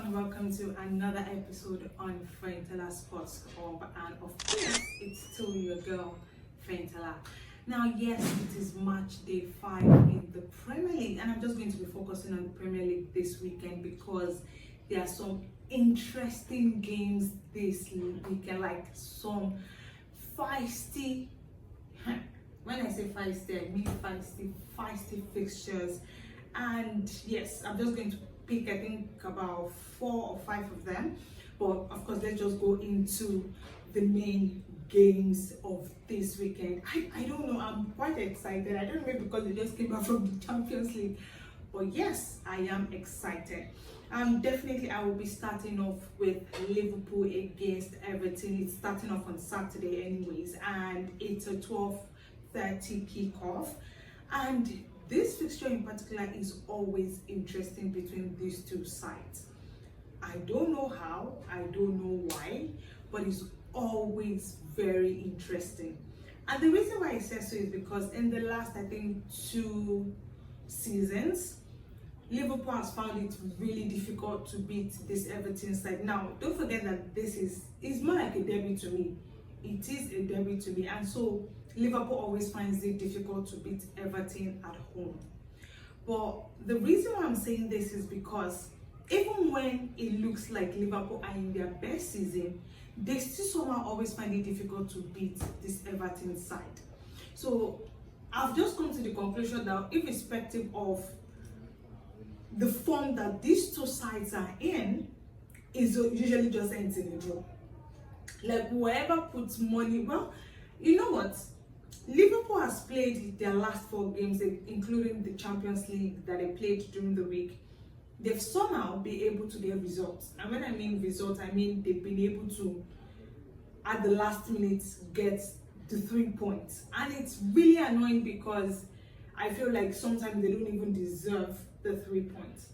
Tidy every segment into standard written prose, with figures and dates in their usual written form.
and welcome to another episode on Fentala Sports Hub, and of course it's still your girl Fentala. Now yes, it is match day 5 in the Premier League, and I'm just going to be focusing on the Premier League this weekend because there are some interesting games this weekend, like some feisty, when I say feisty, I mean feisty fixtures. And yes, I'm just going to pick, I think, about 4 or 5 of them. But of course, let's just go into the main games of this weekend. I don't know, I'm quite excited. I don't know, maybe because it just came out from the Champions League. But yes, I am excited. Definitely, I will be starting off with Liverpool against Everton. It's starting off on Saturday anyways, and it's a 12:30 kickoff. And this fixture in particular is always interesting between these two sides. I don't know how, I don't know why, but it's always very interesting. And the reason why I say so is because in the last, I think, 2 seasons, Liverpool has found it really difficult to beat this Everton side. Now, don't forget that this is more like a derby to me. It is a derby to me, and so Liverpool always finds it difficult to beat Everton at home. But the reason why I'm saying this is because even when it looks like Liverpool are in their best season, they still somehow always find it difficult to beat this Everton side. So I've just come to the conclusion that irrespective of the form that these two sides are in, is usually just ends in a draw. Like whoever puts money, well, you know what? Liverpool has played their last 4 games, including the Champions League that they played during the week. They've somehow been able to get results. And when I mean results, I mean they've been able to, at the last minute, get the 3 points. And it's really annoying because I feel like sometimes they don't even deserve the 3 points.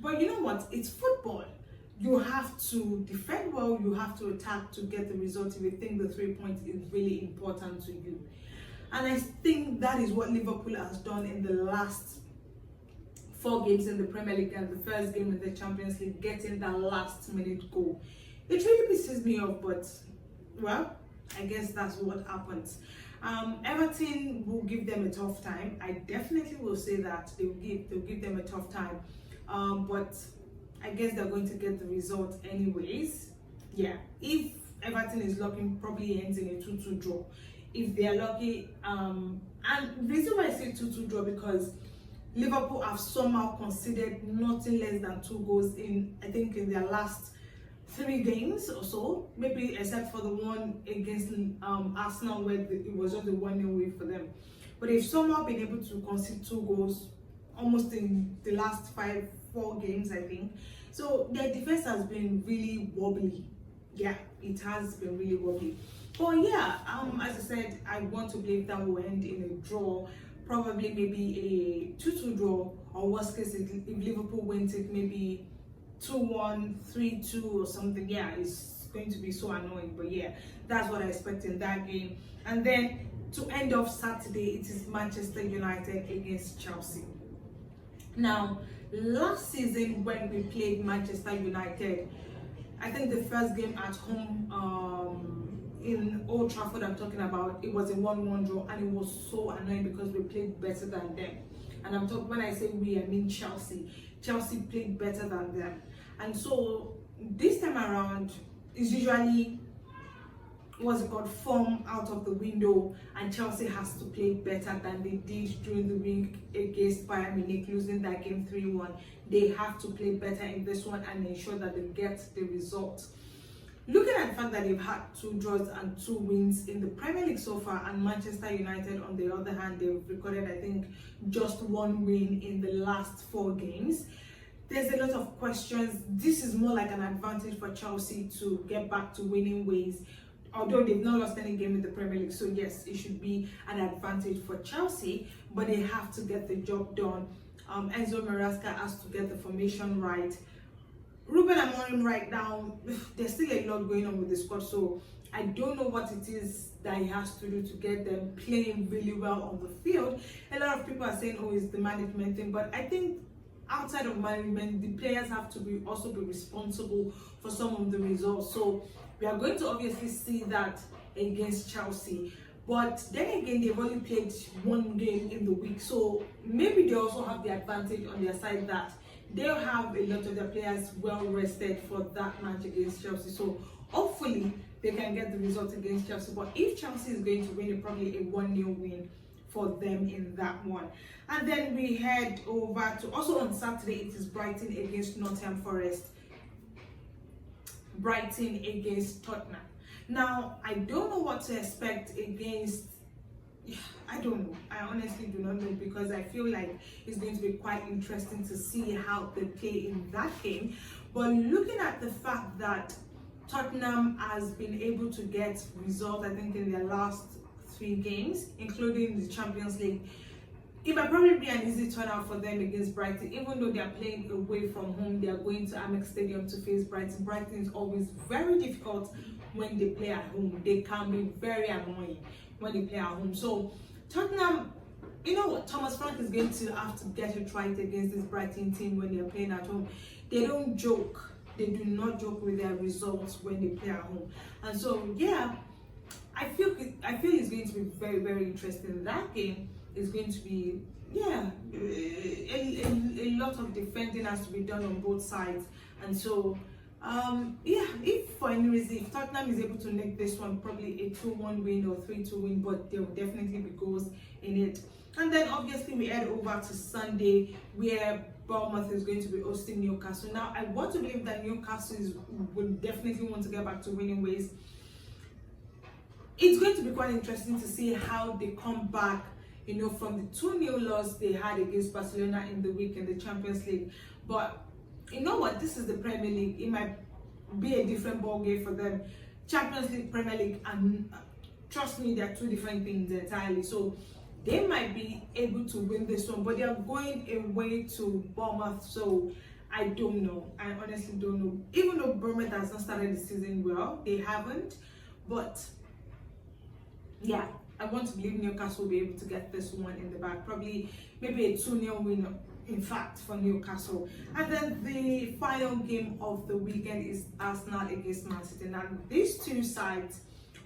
But you know what? It's football. You have to defend well, you have to attack to get the result if you think the 3 points is really important to you. And I think that is what Liverpool has done in the last 4 games in the Premier League and the first game in the Champions League, getting that last minute goal. It really pisses me off, but well, I guess that's what happens. Everton will give them a tough time. I definitely will say that they'll give them a tough time. But I guess they're going to get the result anyways. Yeah, if Everton is lucky, probably ends in a 2-2 draw. If they are lucky, and the reason why I say 2-2 draw, because Liverpool have somehow conceded nothing less than 2 goals in, I think, in their last 3 games or so, maybe except for the one against Arsenal where it was just a 1-0 win for them. But they've somehow been able to concede 2 goals almost in the last 4 games, I think. So their defense has been really wobbly. Yeah, it has been really wobbly. But yeah, as I said, I want to believe that will end in a draw, probably maybe a 2-2 draw, or worst case, if Liverpool wins it, maybe 2-1, 3-2 or something. Yeah, it's going to be so annoying, but yeah, that's what I expect in that game. And then to end off Saturday, it is Manchester United against Chelsea. Now, last season when we played Manchester United, I think the first game at home in Old Trafford I'm talking about, it was a 1-1 draw, and it was so annoying because we played better than them. And I'm talking, when I say we, I mean Chelsea. Chelsea played better than them. And so this time around, it's usually, what's it called, form out of the window, and Chelsea has to play better than they did during the week against Bayern Munich, losing that game 3-1. They have to play better in this one and ensure that they get the result. Looking at the fact that they've had 2 draws and 2 wins in the Premier League so far, and Manchester United, on the other hand, they've recorded, I think, just 1 win in the last 4 games. There's a lot of questions. This is more like an advantage for Chelsea to get back to winning ways, although they've not lost any game in the Premier League. So yes, it should be an advantage for Chelsea, but they have to get the job done. Enzo Maresca has to get the formation right. Ruben Amorim right now, there's still a lot going on with the squad, so I don't know what it is that he has to do to get them playing really well on the field. A lot of people are saying, oh, it's the management thing, but I think outside of management, the players have to also be responsible for some of the results. So we are going to obviously see that against Chelsea. But then again, they've only played one game in the week, so maybe they also have the advantage on their side that they'll have a lot of their players well rested for that match against Chelsea. So hopefully they can get the result against Chelsea. But if Chelsea is going to win, it's probably a 1-0 win for them in that one. And then we head over to, also on Saturday, it is Brighton against Nottingham Forest. Brighton against Tottenham. Now, I don't know what to expect against, I don't know. I honestly do not know, because I feel like it's going to be quite interesting to see how they play in that game. But looking at the fact that Tottenham has been able to get results, I think, in their last 3 games, including the Champions League, it might probably be an easy turnout for them against Brighton. Even though they are playing away from home, they are going to Amex Stadium to face Brighton. Brighton is always very difficult when they play at home. They can be very annoying when they play at home. So Tottenham, you know what, Thomas Frank is going to have to get it right against this Brighton team when they are playing at home. They don't joke. They do not joke with their results when they play at home. And so, yeah, I feel it's going to be very, very interesting. That game is going to be, yeah, a lot of defending has to be done on both sides. And so, yeah, if for any reason, if Tottenham is able to make this one probably a 2-1 win or 3-2 win, but there will definitely be goals in it. And then obviously we head over to Sunday, where Bournemouth is going to be hosting Newcastle. Now, I want to believe that Newcastle will definitely want to get back to winning ways. It's going to be quite interesting to see how they come back, you know, from the 2-0 loss they had against Barcelona in the week in the Champions League. But you know what? This is the Premier League. It might be a different ball game for them. Champions League, Premier League, and trust me, they're 2 different things entirely. So they might be able to win this one, but they are going away to Bournemouth. So I don't know. I honestly don't know. Even though Bournemouth has not started the season well, they haven't. But yeah, I want to believe Newcastle will be able to get this one in the bag. Probably maybe a 2-0 win, in fact, for Newcastle. And then the final game of the weekend is Arsenal against Man City. Now, these 2 sides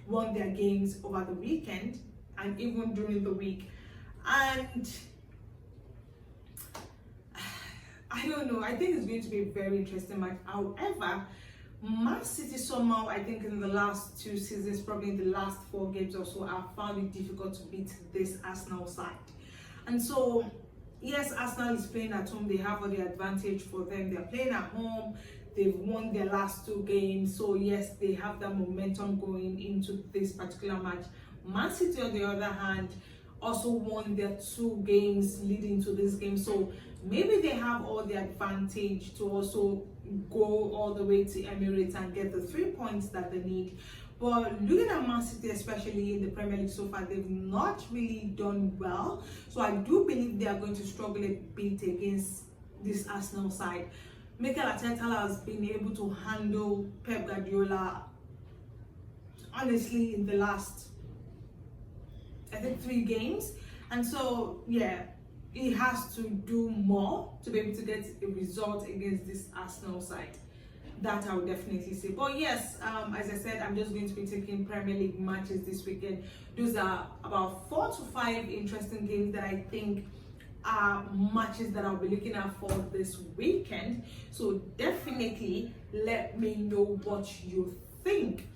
won their games over the weekend and even during the week. And I don't know. I think it's going to be a very interesting match. However, Man City somehow, I think in the last 2 seasons, probably in the last 4 games or so, have found it difficult to beat this Arsenal side. And so, yes, Arsenal is playing at home. They have all the advantage for them. They're playing at home. They've won their last 2 games. So, yes, they have that momentum going into this particular match. Man City, on the other hand, also won their 2 games leading to this game. So, maybe they have all the advantage to also go all the way to Emirates and get the 3 points that they need. But looking at Man City, especially in the Premier League so far, they've not really done well. So I do believe they are going to struggle a bit against this Arsenal side. Mikel Arteta has been able to handle Pep Guardiola, honestly, in the last, I think, 3 games. And so, yeah, he has to do more to be able to get a result against this Arsenal side. That I would definitely say. But yes, as I said, I'm just going to be taking Premier League matches this weekend. Those are about 4 to 5 interesting games that I think are matches that I'll be looking at for this weekend. So definitely let me know what you think.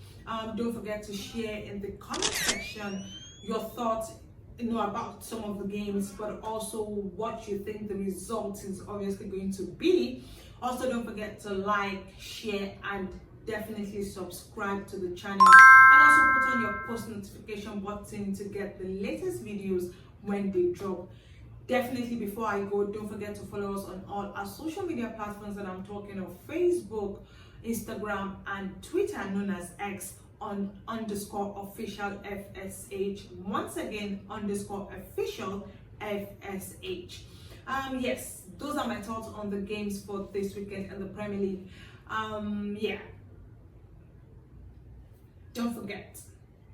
Don't forget to share in the comment section your thoughts, you know, about some of the games, but also what you think the result is obviously going to be. Also, don't forget to like, share, and definitely subscribe to the channel, and also put on your post notification button to get the latest videos when they drop. Definitely, before I go, don't forget to follow us on all our social media platforms that I'm talking of: Facebook, Instagram, and Twitter, known as X, on _official FSH. Once again, _official FSH. Yes, those are my thoughts on the games for this weekend in the Premier League. Yeah, don't forget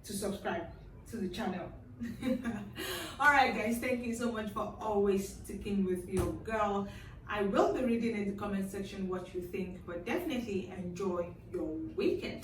to subscribe to the channel. All right, guys, thank you so much for always sticking with your girl. I will be reading in the comment section what you think, but definitely enjoy your weekend.